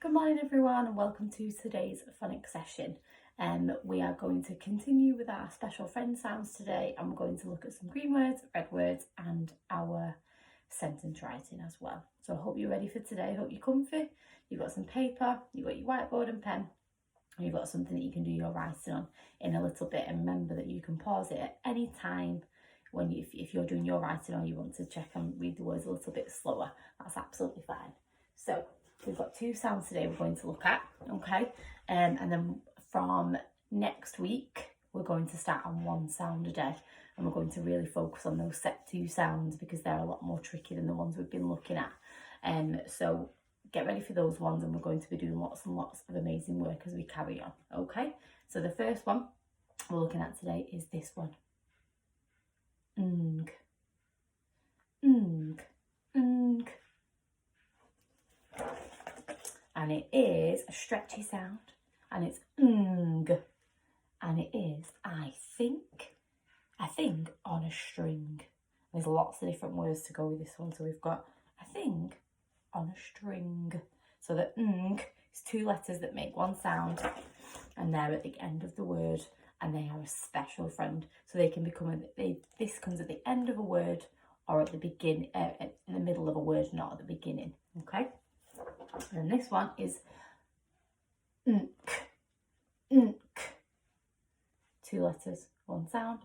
Good morning everyone and welcome to today's phonics session. We are going to continue with our special friend sounds today, and we're going to look at some green words, red words and our sentence writing as well. So I hope you're ready for today. I hope you're comfy, you've got some paper, you've got your whiteboard and pen, and you've got something that you can do your writing on in a little bit. And remember that you can pause it at any time when if you're doing your writing or you want to check and read the words a little bit slower. That's absolutely fine. So we've got two sounds today we're going to look at, okay? And then from next week, we're going to start on one sound a day, and we're going to really focus on those set two sounds because they're a lot more tricky than the ones we've been looking at. So get ready for those ones, and we're going to be doing lots and lots of amazing work as we carry on, okay? So the first one we're looking at today is this one. Ng. Ng. Ng. And it is a stretchy sound, and it's ng, and it is I think on a string. There's lots of different words to go with this one, so we've got I think on a string. So the ng is two letters that make one sound, and they're at the end of the word, and they are a special friend. So they can become this comes at the end of a word or at the beginning, in the middle of a word, not at the beginning. Okay. And this one is nk, nk. Two letters, one sound.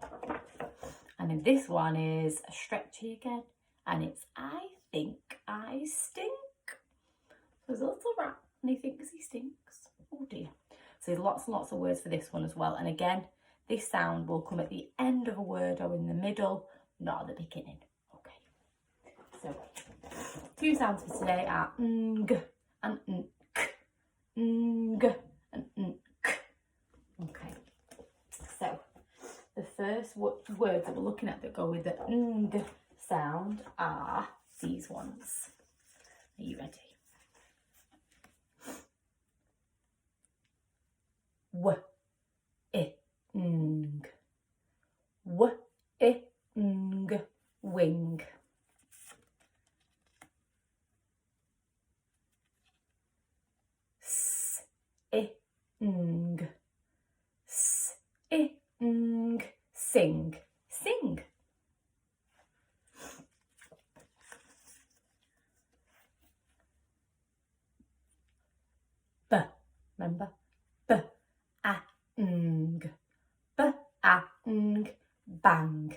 And then this one is a stretchy again, and it's I think I stink. So there's a little rat and he thinks he stinks. Oh dear. So there's lots and lots of words for this one as well. And again, this sound will come at the end of a word or in the middle, not at the beginning. Okay. So two sounds for today are ng and nk, ng and nk. Okay, so the first words that we're looking at that go with the ng sound are these ones. Are you ready? W, I, ng. W, I, ng. Wing. S, I, ng. S, I, ng. Sing. Sing. B, remember? B, a, ng. B, a, ng. Bang.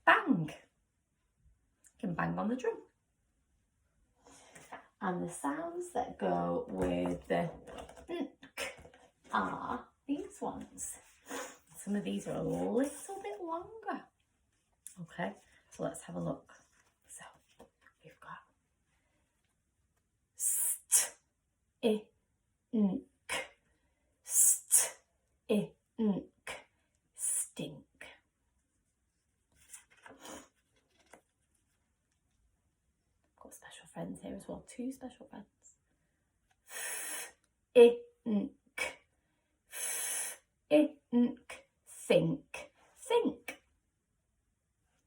Bang. You can bang on the drum. And the sounds that go with the nk are these ones. Some of these are a little bit longer. Okay, so let's have a look. So we've got st, I, nk, st, I, nk, stink. Got special friends here as well, two special friends. I, nk, I, nk, think, think.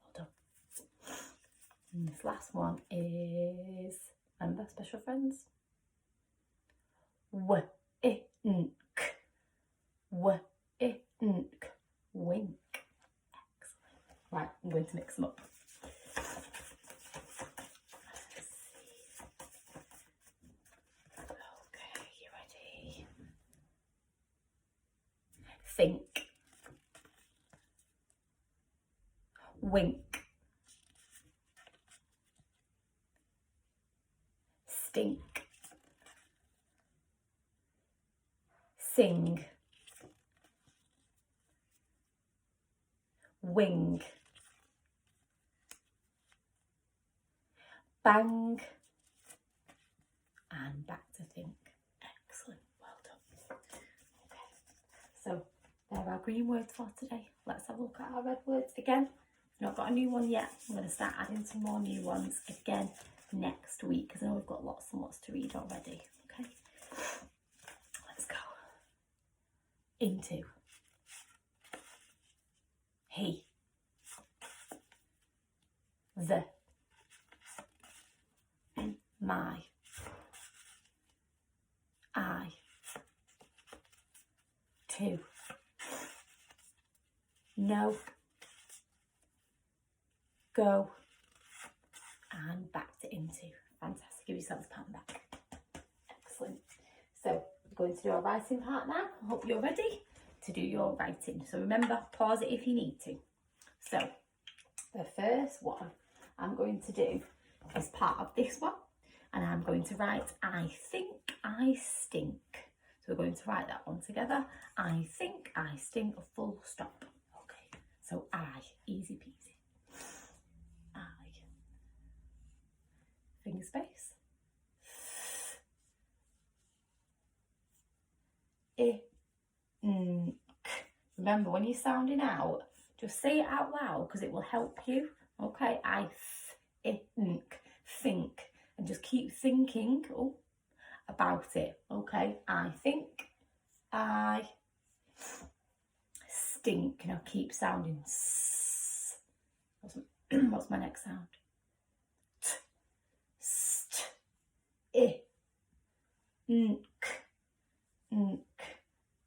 Well done. And this last one is, remember special friends? W, I, nk, w, I, nk, wink. Excellent. Right, I'm going to mix them up. Okay, you ready? Think. Wink. Stink. Sing. Wing. Bang. And back to think. Excellent. Well done. Okay. So there are our green words for today. Let's have a look at our red words again. Not got a new one yet. I'm going to start adding some more new ones again next week because I know we've got lots and lots to read already. Okay, let's go. Into. He. The. My. into, no, go, and back to into. Fantastic. Give yourself a pat on the back. Excellent. So we're going to do our writing part now. I hope you're ready to do your writing. So remember, pause it if you need to. So the first one I'm going to do is part of this one, and I'm going to write I think I stink. So we're going to write that one together. I think I stink, full stop. Okay, so I, easy peasy. I, finger space. Ink. Remember, when you're sounding out, just say it out loud because it will help you. Okay, I think, and just keep thinking about it. Okay, I think I stink. Now keep sounding. What's my next sound? T, st, ink.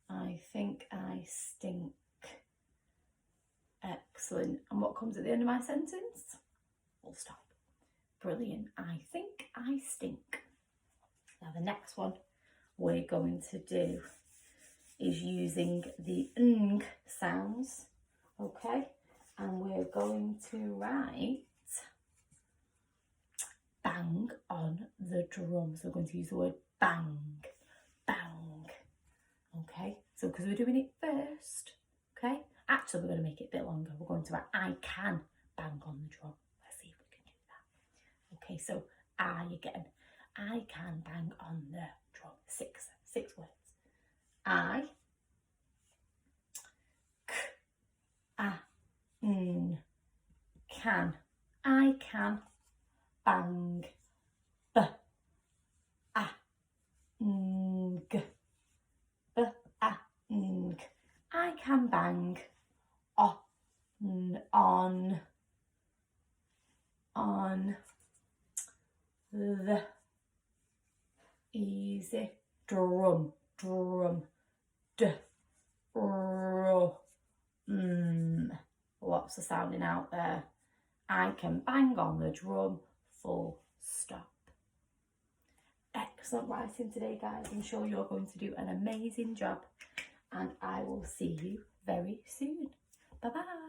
I think I stink. Excellent. And what comes at the end of my sentence? Full stop. Brilliant. I think I stink. Now the next one we're going to do is using the ng sounds. Okay. And we're going to write bang on the drum. So we're going to use the word bang. Bang. Okay. So because we're doing it first. Okay. Actually, we're going to make it a bit longer. We're going to write I can bang on the drum. Let's see if we can do that. Okay, so I again. I can bang on the drum. Six words. I can. I can bang. B a ng. B a ng. I can bang on the easy drum d r lots of sounding out there. I can bang on the drum, full stop. Excellent writing today, guys. I'm sure you're going to do an amazing job, and I will see you very soon. Bye bye.